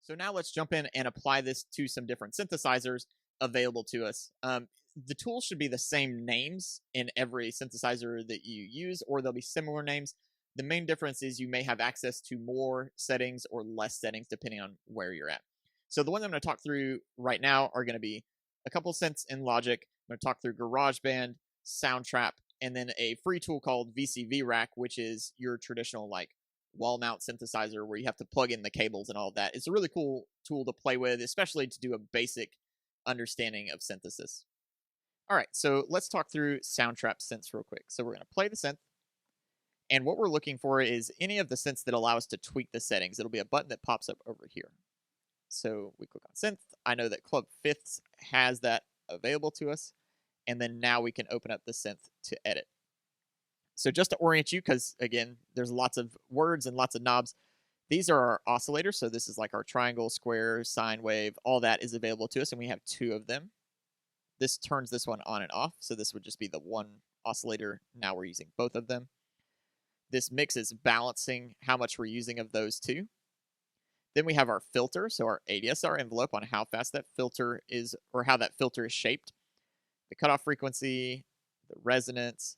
So now let's jump in and apply this to some different synthesizers available to us. The tools should be the same names in every synthesizer that you use, or they'll be similar names. The main difference is you may have access to more settings or less settings depending on where you're at. So the ones I'm going to talk through right now are going to be a couple synths in Logic. I'm going to talk through GarageBand, Soundtrap, and then a free tool called VCV Rack, which is your traditional like wall mount synthesizer where you have to plug in the cables and all of that. It's a really cool tool to play with, especially to do a basic understanding of synthesis. All right, so let's talk through Soundtrap Synths real quick. So we're going to play the synth, and what we're looking for is any of the synths that allow us to tweak the settings. It'll be a button that pops up over here. So we click on synth. I know that Club Fifths has that available to us, and then now we can open up the synth to edit. So just to orient you, because again, there's lots of words and lots of knobs, these are our oscillators. So this is like our triangle, square, sine wave, all that is available to us, and we have 2 of them. This turns this one on and off, so this would just be the one oscillator. Now we're using both of them. This mix is balancing how much we're using of those 2. Then we have our filter, so our ADSR envelope on how fast that filter is, or how that filter is shaped. The cutoff frequency, the resonance.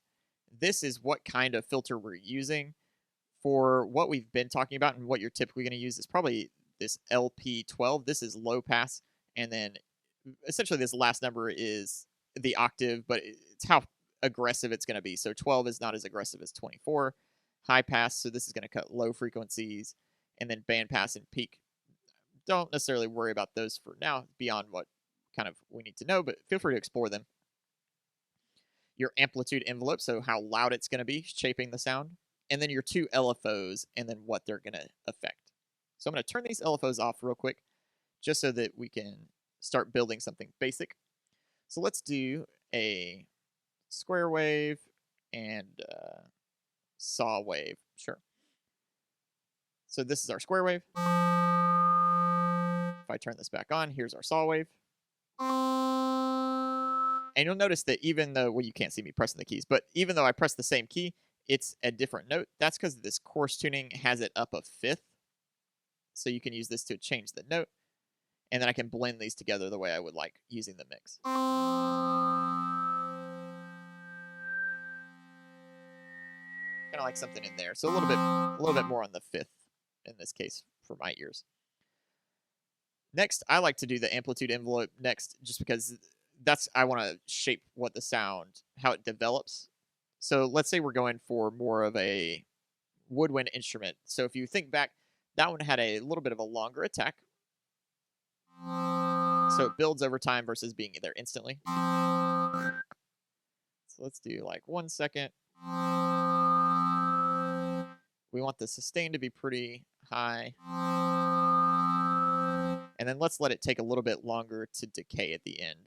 This is what kind of filter we're using. For what we've been talking about and what you're typically going to use is probably this LP12. This is low pass, and then essentially this last number is the octave, but it's how aggressive it's going to be. So 12 is not as aggressive as 24. High pass, so this is going to cut low frequencies, and then band pass and peak. Don't necessarily worry about those for now, beyond what kind of we need to know, but feel free to explore them. Your amplitude envelope, so how loud it's going to be, shaping the sound, and then your 2 LFOs, and then what they're going to affect. So I'm going to turn these LFOs off real quick, just so that we can start building something basic. So let's do a square wave and saw wave. Sure. So this is our square wave. If I turn this back on, here's our saw wave. And you'll notice that even though, well, you can't see me pressing the keys, but even though I press the same key, it's a different note. That's because this coarse tuning has it up a 5th. So you can use this to change the note. And then I can blend these together the way I would like using the mix. Kind of like something in there. So a little bit more on the 5th in this case for my ears. Next, I like to do the amplitude envelope next, just because I want to shape what the sound, how it develops. So let's say we're going for more of a woodwind instrument. So if you think back, that one had a little bit of a longer attack. So it builds over time versus being there instantly. So let's do like 1 second. We want the sustain to be pretty high. And then let's let it take a little bit longer to decay at the end.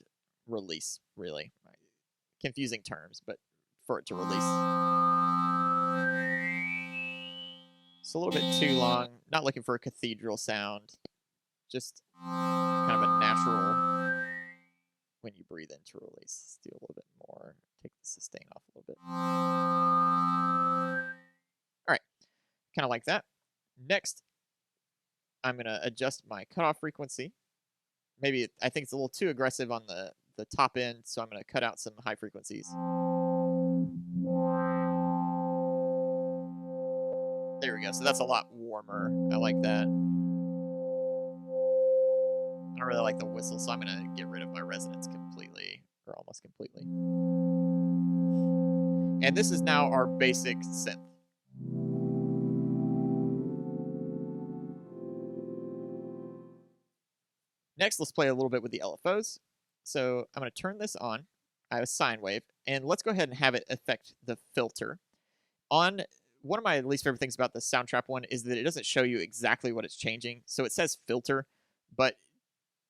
Release, really. Confusing terms, but for it to release. It's a little bit too long. Not looking for a cathedral sound. Just kind of a natural when you breathe in to release. Let's do a little bit more. Take the sustain off a little bit. All right. Kind of like that. Next, I'm going to adjust my cutoff frequency. Maybe I think it's a little too aggressive on the top end, so I'm going to cut out some high frequencies. There we go. So that's a lot warmer. I like that. I don't really like the whistle, so I'm going to get rid of my resonance completely, or almost completely. And this is now our basic synth. Next, let's play a little bit with the LFOs. So I'm going to turn this on. I have a sine wave, and let's go ahead and have it affect the filter. One of my least favorite things about the Soundtrap one is that it doesn't show you exactly what it's changing. So it says filter, but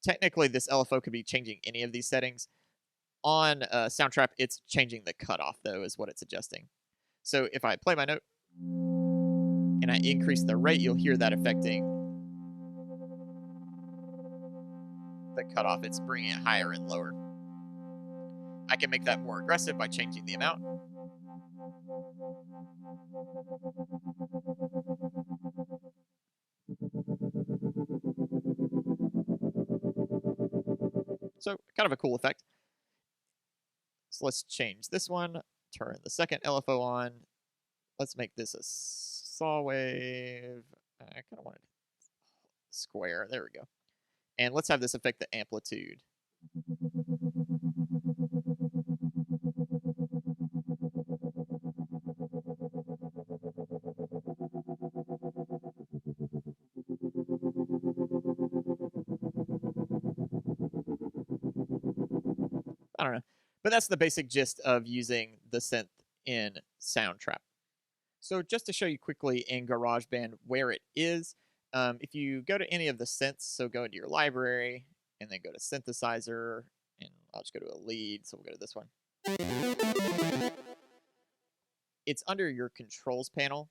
technically this LFO could be changing any of these settings. On Soundtrap, it's changing the cutoff, though, is what it's adjusting. So if I play my note and I increase the rate, you'll hear that affecting the cutoff. It's bringing it higher and lower. I can make that more aggressive by changing the amount. So kind of a cool effect. So let's change this one, turn the second LFO on. Let's make this a saw wave. I kind of wanted square. There we go. And let's have this affect the amplitude. I don't know. But that's the basic gist of using the synth in Soundtrap. So just to show you quickly in GarageBand where it is, if you go to any of the synths, so go into your library and then go to Synthesizer, and I'll just go to a lead, so we'll go to this one. It's under your controls panel,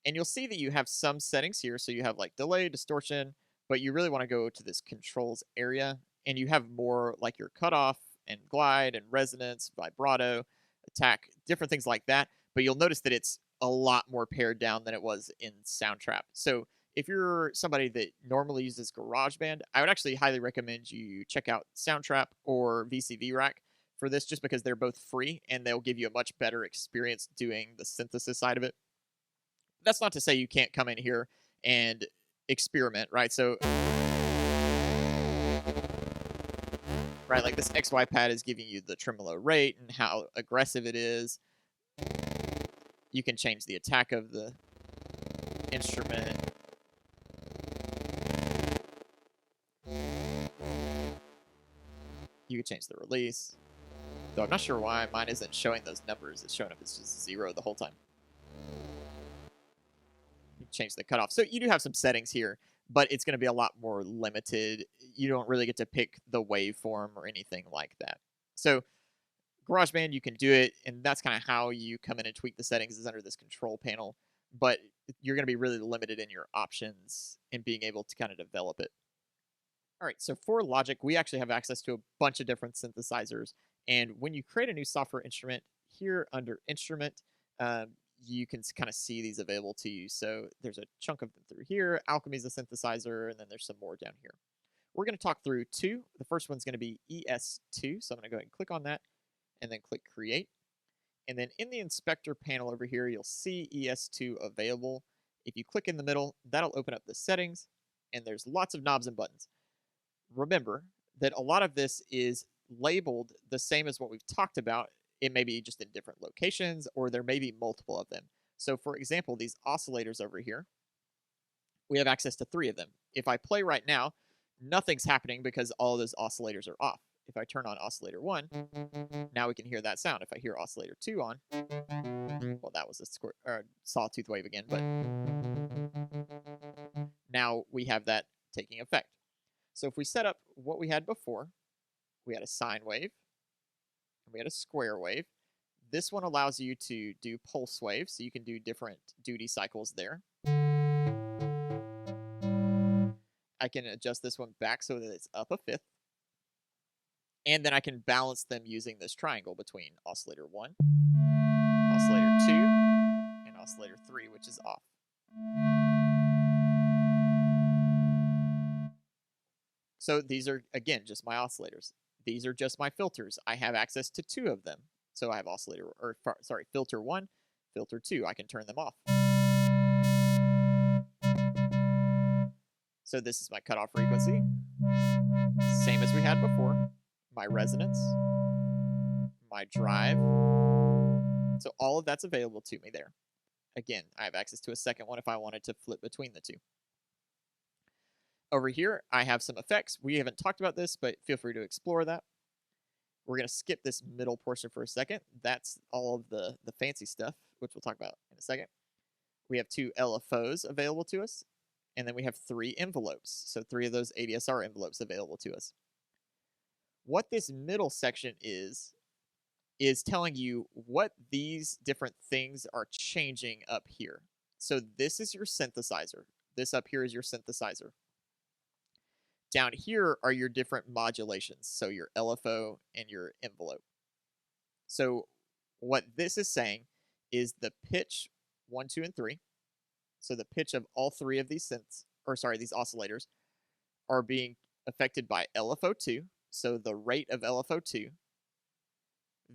and you'll see that you have some settings here. So you have like delay, distortion, but you really want to go to this controls area, and you have more like your cutoff and glide and resonance, vibrato, attack, different things like that. But you'll notice that it's a lot more pared down than it was in Soundtrap. So if you're somebody that normally uses GarageBand, I would actually highly recommend you check out Soundtrap or VCV Rack for this, just because they're both free and they'll give you a much better experience doing the synthesis side of it. That's not to say you can't come in here and experiment, right? So, right, like this XY pad is giving you the tremolo rate and how aggressive it is. You can change the attack of the instrument. You can change the release. Though I'm not sure why mine isn't showing those numbers. It's showing up as just 0 the whole time. You can change the cutoff. So you do have some settings here, but it's going to be a lot more limited. You don't really get to pick the waveform or anything like that. So GarageBand, you can do it, and that's kind of how you come in and tweak the settings, is under this control panel. But you're going to be really limited in your options in being able to kind of develop it. All right, so for Logic, we actually have access to a bunch of different synthesizers. And when you create a new software instrument, here under Instrument, you can kind of see these available to you. So there's a chunk of them through here. Alchemy is a synthesizer, and then there's some more down here. We're going to talk through two. The first one's going to be ES2. So I'm going to go ahead and click on that, and then click Create. And then in the inspector panel over here, you'll see ES2 available. If you click in the middle, that'll open up the settings, and there's lots of knobs and buttons. Remember that a lot of this is labeled the same as what we've talked about. It may be just in different locations, or there may be multiple of them. So for example, these oscillators over here, we have access to 3 of them. If I play right now, nothing's happening because all of those oscillators are off. If I turn on oscillator 1, now we can hear that sound. If I hear oscillator 2 on, well, that was a sawtooth wave again, but now we have that taking effect. So if we set up what we had before, we had a sine wave, and we had a square wave. This one allows you to do pulse waves, so you can do different duty cycles there. I can adjust this one back so that it's up a fifth. And then I can balance them using this triangle between oscillator 1, oscillator 2, and oscillator 3, which is off. So these are, again, just my oscillators. These are just my filters. I have access to 2 of them. So I have filter 1, filter 2. I can turn them off. So this is my cutoff frequency. Same as we had before. My resonance, my drive. So all of that's available to me there. Again, I have access to a second one if I wanted to flip between the 2. Over here, I have some effects. We haven't talked about this, but feel free to explore that. We're going to skip this middle portion for a second. That's all of the fancy stuff, which we'll talk about in a second. We have 2 LFOs available to us, and then we have 3 envelopes. So 3 of those ADSR envelopes available to us. What this middle section is telling you what these different things are changing up here. So this is your synthesizer. This up here is your synthesizer. Down here are your different modulations, so your LFO and your envelope. So what this is saying is the pitch 1, 2, and 3. So the pitch of all 3 of these these oscillators are being affected by LFO2. so the rate of LFO2,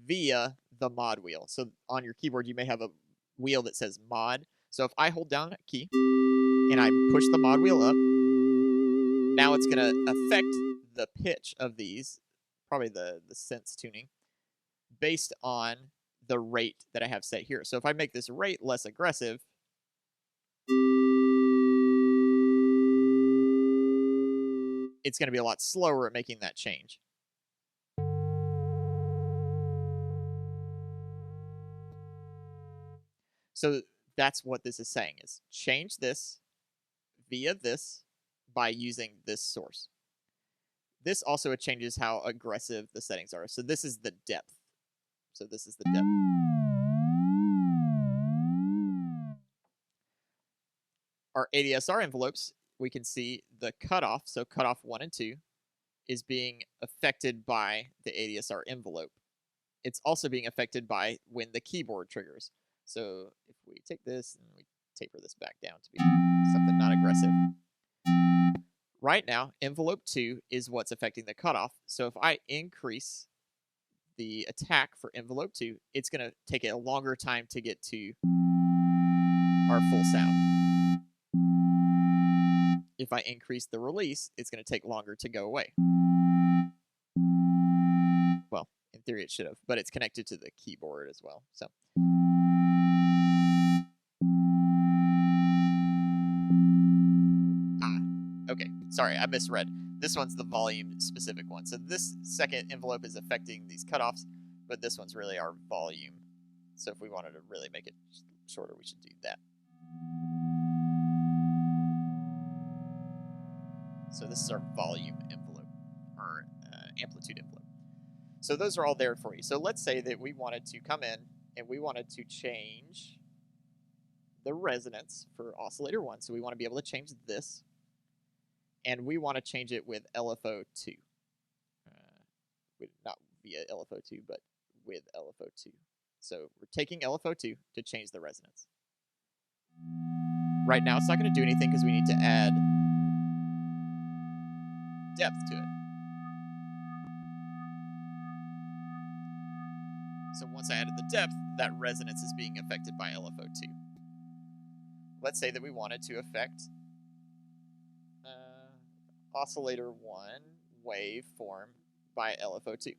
via the mod wheel. So on your keyboard, you may have a wheel that says mod. So if I hold down a key and I push the mod wheel up, now it's going to affect the pitch of these, probably the synths tuning, based on the rate that I have set here. So if I make this rate less aggressive, it's going to be a lot slower at making that change. So that's what this is saying, is change this via this by using this source. This also changes how aggressive the settings are. So this is the depth. So this is the depth. Our ADSR envelopes, we can see the cutoff. So cutoff 1 and 2 is being affected by the ADSR envelope. It's also being affected by when the keyboard triggers. So if we take this and we taper this back down to be something not aggressive. Right now, envelope 2 is what's affecting the cutoff. So if I increase the attack for envelope 2, it's going to take a longer time to get to our full sound. If I increase the release, it's going to take longer to go away. Well, in theory it should have, but it's connected to the keyboard as well. So okay, sorry, I misread. This one's the volume specific one. So this second envelope is affecting these cutoffs, but this one's really our volume. So if we wanted to really make it shorter, we should do that. So this is our volume envelope, or amplitude envelope. So those are all there for you. So let's say that we wanted to come in and we wanted to change the resonance for oscillator 1. So we want to be able to change this. And we want to change it with LFO2. Not via LFO2, but with LFO2. So we're taking LFO2 to change the resonance. Right now, it's not going to do anything because we need to add depth to it. So once I added the depth, that resonance is being affected by LFO2. Let's say that we wanted to affect oscillator 1 waveform by LFO2.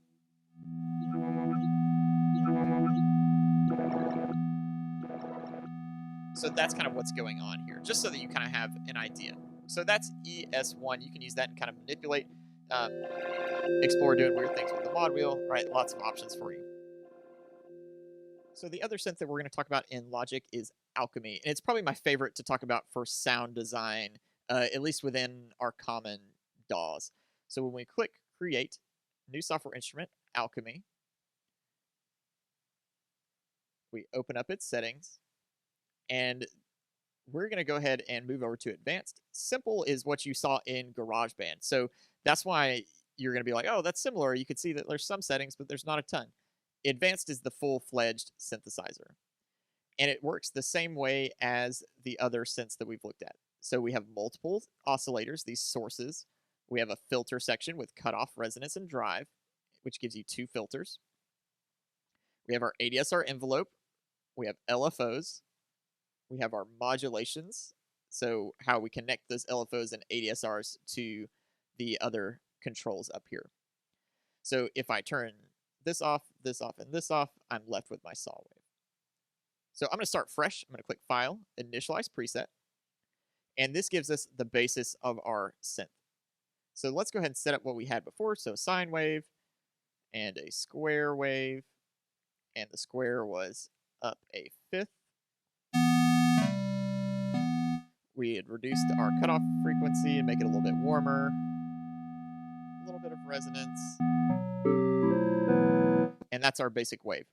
So that's kind of what's going on here, just so that you kind of have an idea. So that's ES1. You can use that and kind of manipulate, explore doing weird things with the mod wheel, right? Lots of options for you. So the other synth that we're going to talk about in Logic is Alchemy. And it's probably my favorite to talk about for sound design, at least within our common DAWs. So when we click Create, New Software Instrument, Alchemy, we open up its settings, and we're going to go ahead and move over to Advanced. Simple is what you saw in GarageBand. So that's why you're going to be like, oh, that's similar. You can see that there's some settings, but there's not a ton. Advanced is the full-fledged synthesizer. And it works the same way as the other synths that we've looked at. So we have multiple oscillators, these sources. We have a filter section with cutoff, resonance, and drive, which gives you 2 filters. We have our ADSR envelope. We have LFOs. We have our modulations, so how we connect those LFOs and ADSRs to the other controls up here. So if I turn this off, and this off, I'm left with my saw wave. So I'm going to start fresh. I'm going to click File, Initialize Preset, and this gives us the basis of our synth. So let's go ahead and set up what we had before. So sine wave and a square wave, and the square was up a fifth. We had reduced our cutoff frequency and make it a little bit warmer. A little bit of resonance. And that's our basic wave.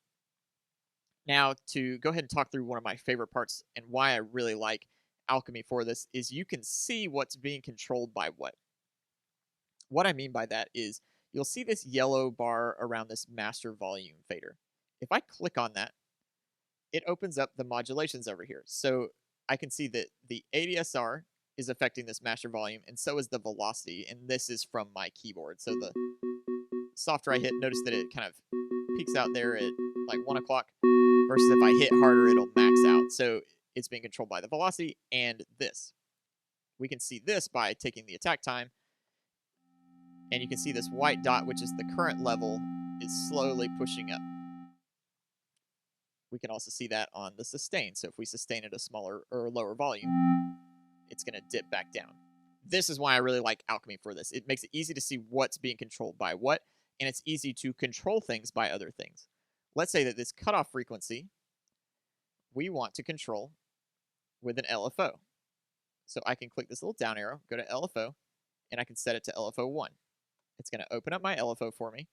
Now, to go ahead and talk through one of my favorite parts and why I really like Alchemy for this is you can see what's being controlled by what. What I mean by that is you'll see this yellow bar around this master volume fader. If I click on that, it opens up the modulations over here. So I can see that the ADSR is affecting this master volume, and so is the velocity, and this is from my keyboard. So softer I hit, notice that it kind of peaks out there at like 1 o'clock, versus if I hit harder, it'll max out. So it's being controlled by the velocity and this. We can see this by taking the attack time, and you can see this white dot, which is the current level, is slowly pushing up. We can also see that on the sustain. So if we sustain at a smaller or lower volume, it's going to dip back down. This is why I really like Alchemy for this. It makes it easy to see what's being controlled by what, and it's easy to control things by other things. Let's say that this cutoff frequency, we want to control with an LFO. So I can click this little down arrow, go to LFO, and I can set it to LFO 1. It's going to open up my LFO for me.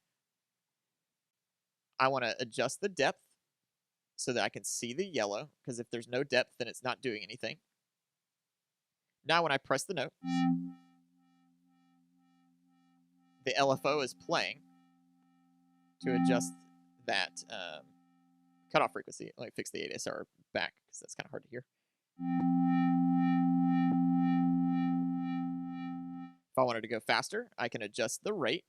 I want to adjust the depth so that I can see the yellow, because if there's no depth, then it's not doing anything. Now when I press the note, the LFO is playing to adjust that cutoff frequency. Let me fix the ADSR back, because that's kind of hard to hear. If I wanted to go faster, I can adjust the rate.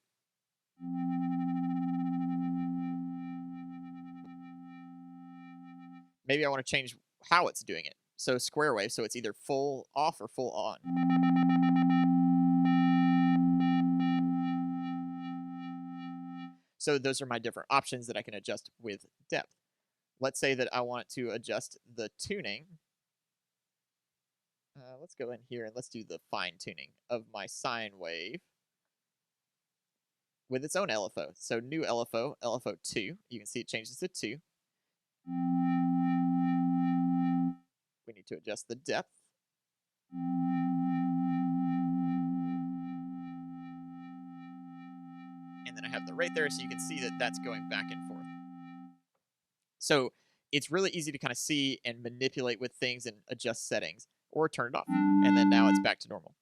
Maybe I want to change how it's doing it. So square wave, so it's either full off or full on. So those are my different options that I can adjust with depth. Let's say that I want to adjust the tuning. Let's go in here and let's do the fine tuning of my sine wave with its own LFO. So new LFO, LFO 2. You can see it changes to 2. We need to adjust the depth. And then I have the rate there, so you can see that that's going back and forth. So it's really easy to kind of see and manipulate with things and adjust settings, or turn it off. And then now it's back to normal.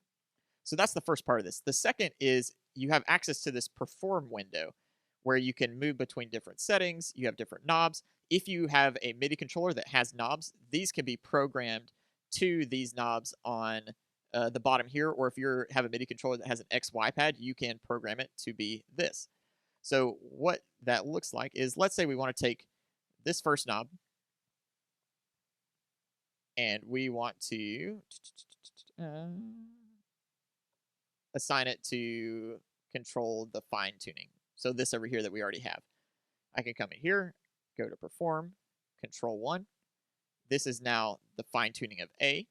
So that's the first part of this. The second is you have access to this perform window where you can move between different settings. You have different knobs. If you have a MIDI controller that has knobs, these can be programmed to these knobs on the bottom here. Or if you have a MIDI controller that has an XY pad, you can program it to be this. So what that looks like is, let's say we want to take this first knob and we want to assign it to control the fine tuning. So this over here that we already have. I can come in here, go to perform, control 1. This is now the fine tuning of A.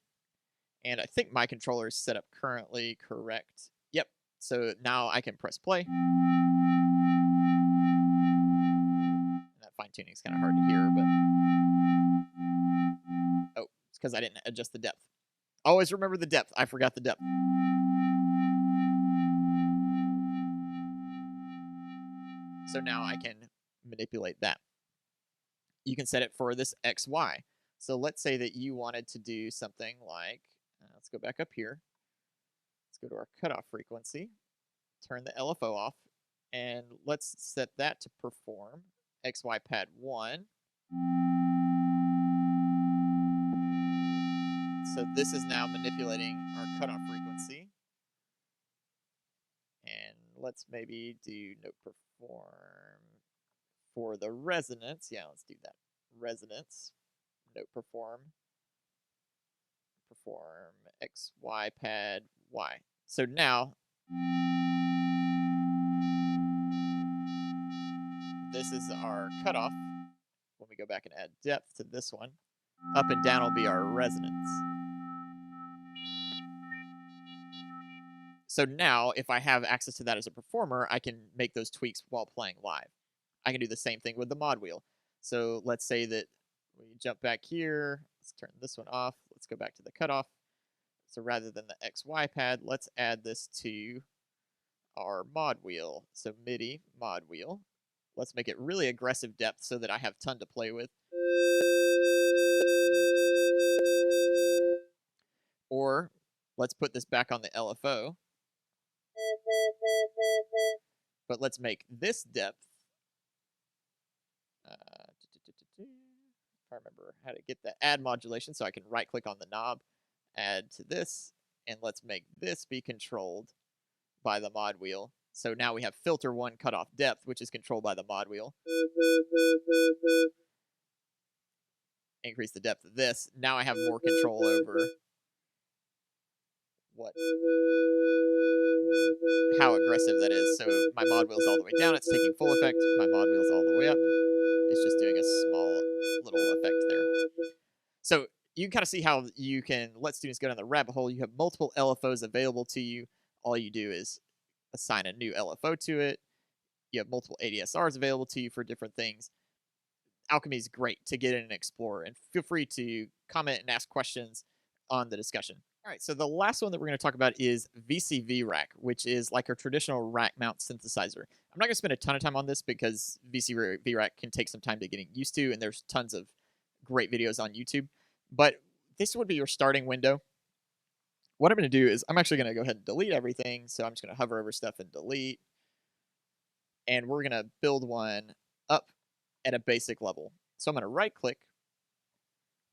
And I think my controller is set up currently correct. Yep. So now I can press play. And that fine tuning is kind of hard to hear, but oh, it's because I didn't adjust the depth. Always remember the depth. I forgot the depth. So now I can manipulate that. You can set it for this XY. So let's say that you wanted to do something like, let's go back up here. Let's go to our cutoff frequency, turn the LFO off, and let's set that to perform XY pad 1. So this is now manipulating our cutoff frequency. And let's maybe do note perform for the resonance. Yeah, let's do that. Resonance, note perform XY pad Y. So now this is our cutoff. When we go back and add depth to this one, up and down will be our resonance. So now, if I have access to that as a performer, I can make those tweaks while playing live. I can do the same thing with the mod wheel. So let's say that we jump back here. Let's turn this one off. Let's go back to the cutoff. So rather than the XY pad, let's add this to our mod wheel. So MIDI mod wheel. Let's make it really aggressive depth so that I have a ton to play with. Or let's put this back on the LFO. But let's make this depth. If I remember how to get the add modulation, so I can right click on the knob, add to this, and let's make this be controlled by the mod wheel. So now we have filter 1 cutoff depth, which is controlled by the mod wheel. Increase the depth of this. Now I have more control over how aggressive that is. So my mod wheel's all the way down, it's taking full effect. My mod wheel's all the way up, it's just doing a small little effect there. So you can kind of see how you can let students go down the rabbit hole. You have multiple LFOs available to you. All you do is assign a new LFO to it. You have multiple ADSRs available to you for different things. Alchemy is great to get in and explore, and feel free to comment and ask questions on the discussion. All right, so the last one that we're going to talk about is VCV Rack, which is like our traditional rack mount synthesizer. I'm not going to spend a ton of time on this because VCV Rack can take some time to getting used to, and there's tons of great videos on YouTube. But this would be your starting window. What I'm going to do is I'm actually going to go ahead and delete everything. So I'm just going to hover over stuff and delete. And we're going to build one up at a basic level. So I'm going to right click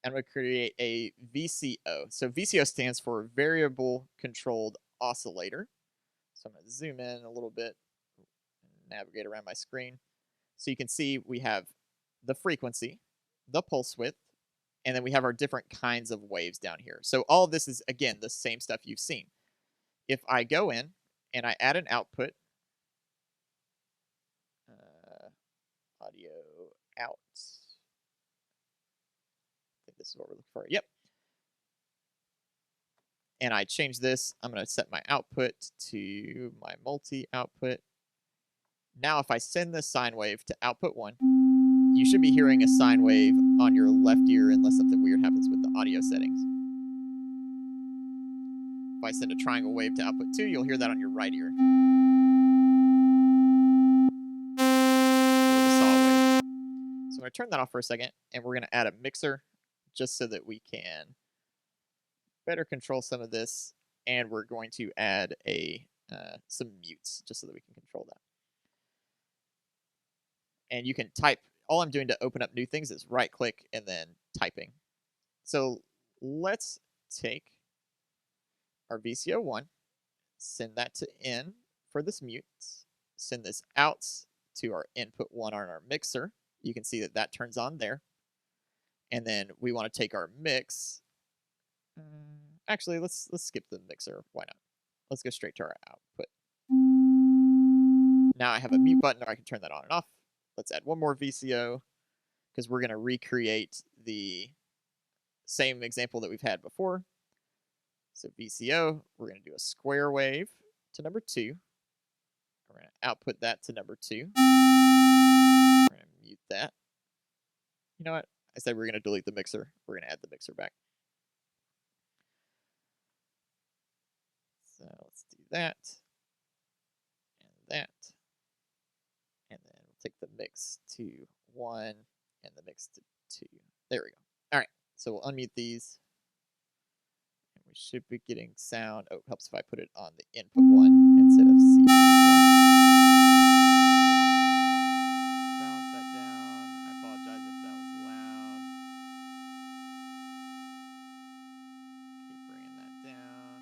and I'm going to create a VCO. So VCO stands for Variable Controlled Oscillator. So I'm going to zoom in a little bit and navigate around my screen. So you can see we have the frequency, the pulse width, and then we have our different kinds of waves down here. So all of this is, again, the same stuff you've seen. If I go in and I add an output, audio out. I think this is what we're looking for. Yep. And I change this. I'm going to set my output to my multi-output. Now if I send this sine wave to output 1, you should be hearing a sine wave on your left ear unless something weird happens with the audio settings. If I send a triangle wave to output 2, you'll hear that on your right ear. Or the saw wave. So I'm going to turn that off for a second, and we're going to add a mixer just so that we can better control some of this, and we're going to add some mutes just so that we can control that. And you can type. All I'm doing to open up new things is right click and then typing. So let's take our VCO1, send that to in for this mute, send this out to our input 1 on our mixer. You can see that that turns on there. And then we want to take our mix. Actually, let's skip the mixer. Why not? Let's go straight to our output. Now I have a mute button, or I can turn that on and off. Let's add one more VCO because we're going to recreate the same example that we've had before. So VCO, we're going to do a square wave to number 2. We're going to output that to number 2. We're going to mute that. You know what? I said we're going to delete the mixer. We're going to add the mixer back. So let's do that. And that. And then we'll take the mix to 1 and the mix to 2. There we go. All right. So we'll unmute these. And we should be getting sound. Oh, it helps if I put it on the input 1 instead of CD1. Balance that down. I apologize if that was loud. Keep bringing that down.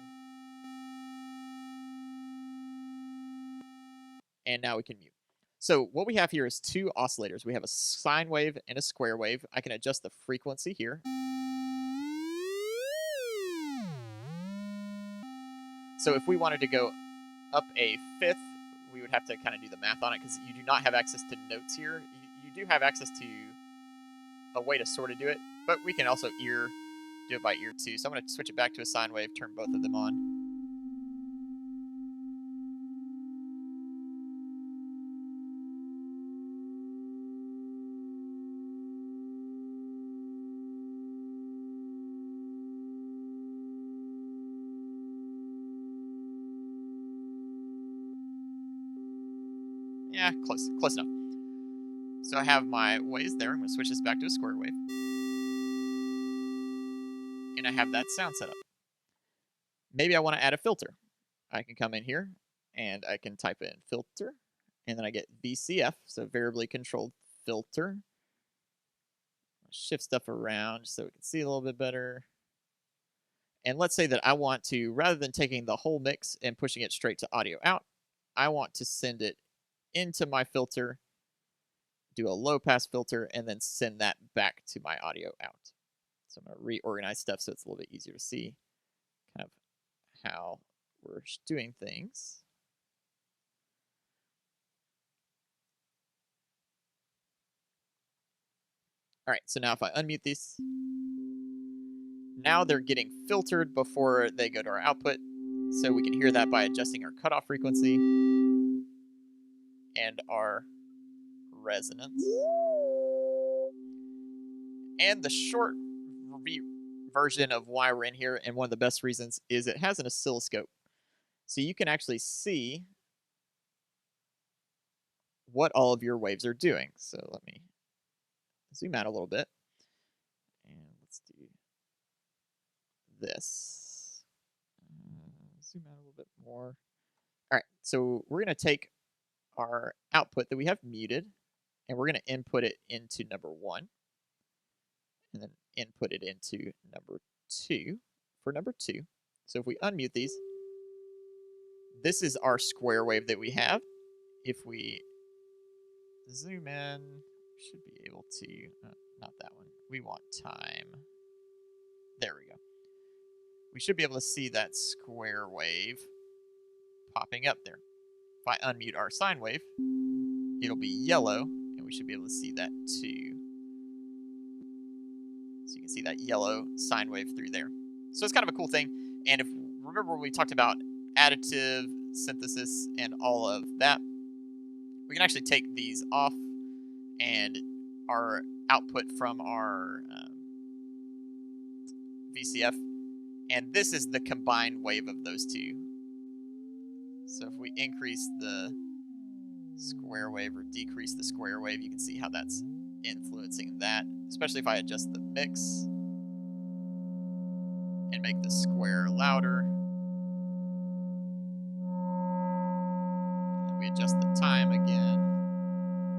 And now we can mute. So what we have here is 2 oscillators. We have a sine wave and a square wave. I can adjust the frequency here. So if we wanted to go up a fifth, we would have to kind of do the math on it because you do not have access to notes here. You do have access to a way to sort of do it, but we can also do it by ear too. So I'm going to switch it back to a sine wave, turn both of them on. Yeah, close enough. So I have my waves there. I'm going to switch this back to a square wave. And I have that sound set up. Maybe I want to add a filter. I can come in here and I can type in filter. And then I get VCF, so variably controlled filter. Shift stuff around so we can see a little bit better. And let's say that I want to, rather than taking the whole mix and pushing it straight to audio out, I want to send it into my filter, do a low pass filter, and then send that back to my audio out. So I'm going to reorganize stuff so it's a little bit easier to see kind of how we're doing things. All right, so now if I unmute these, now they're getting filtered before they go to our output. So we can hear that by adjusting our cutoff frequency and our resonance. And the short version of why we're in here, and one of the best reasons, is it has an oscilloscope. So you can actually see what all of your waves are doing. So let me zoom out a little bit. And let's do this. Zoom out a little bit more. All right, so we're going to take our output that we have muted, and we're going to input it into number 1, and then input it into number 2 for number 2. So if we unmute these, this is our square wave that we have. If we zoom in, we should be able to, not that one, we want time. There we go. We should be able to see that square wave popping up there. If I unmute our sine wave, it'll be yellow, and we should be able to see that too. So you can see that yellow sine wave through there. So it's kind of a cool thing. And if remember when we talked about additive synthesis and all of that, we can actually take these off, and our output from our VCF, and this is the combined wave of those two. So if we increase the square wave or decrease the square wave, you can see how that's influencing that, especially if I adjust the mix and make the square louder. And then we adjust the time again.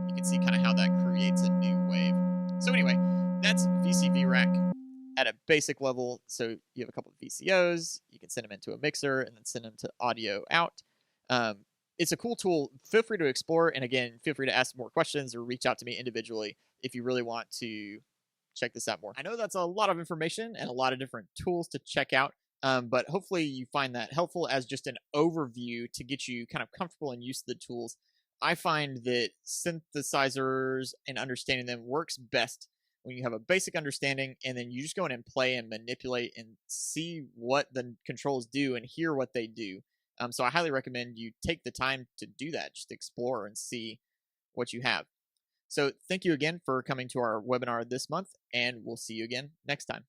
You can see kind of how that creates a new wave. So anyway, that's VCV Rack at a basic level. So you have a couple of VCOs, you can send them into a mixer and then send them to audio out. It's a cool tool. Feel free to explore, and again, feel free to ask more questions or reach out to me individually if you really want to check this out more. I know that's a lot of information and a lot of different tools to check out, but hopefully you find that helpful as just an overview to get you kind of comfortable and used to the tools. I find that synthesizers and understanding them works best when you have a basic understanding, and then you just go in and play and manipulate and see what the controls do and hear what they do. So I highly recommend you take the time to do that, just explore and see what you have. So thank you again for coming to our webinar this month, and we'll see you again next time.